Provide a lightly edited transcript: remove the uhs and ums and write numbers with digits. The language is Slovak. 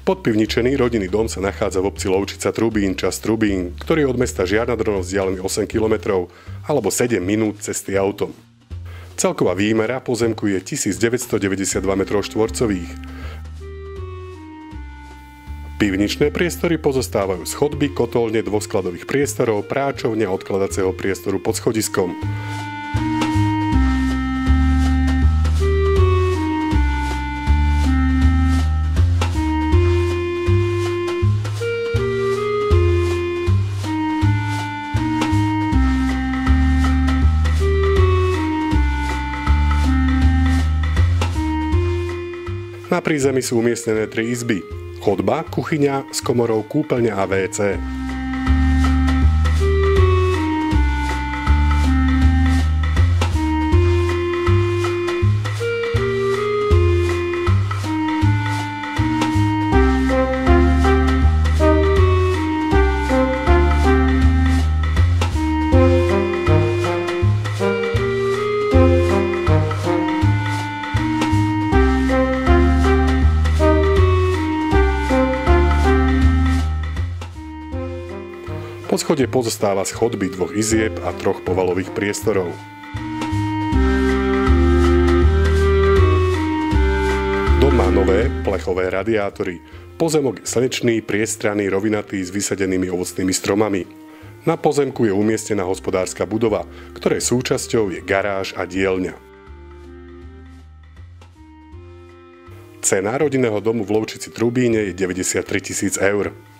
Podpivničený rodinný dom sa nachádza v obci Lovčica-Trubín, časť Trubín, ktorý je od mesta Žiar nad Hronom vzdialený 8 km alebo 7 minút cesty autom. Celková výmera pozemku je 1992 m2. Pivničné priestory pozostávajú z chodby, kotolne, dvoch skladových priestorov, práčovne a odkladacieho priestoru pod schodiskom. Na prízemí sú umiestnené 3 izby. Chodba, kuchyňa s komorou, kúpeľňa a WC. Poschodie pozostáva z chodby, 2 izieb a 3 povalových priestorov. Dom má nové plechové radiátory. Pozemok je slnečný, priestranný, rovinatý s vysadenými ovocnými stromami. Na pozemku je umiestnená hospodárska budova, ktorej súčasťou je garáž a dielňa. Cena rodinného domu v Lovčici-Trubíne je 93 000 eur.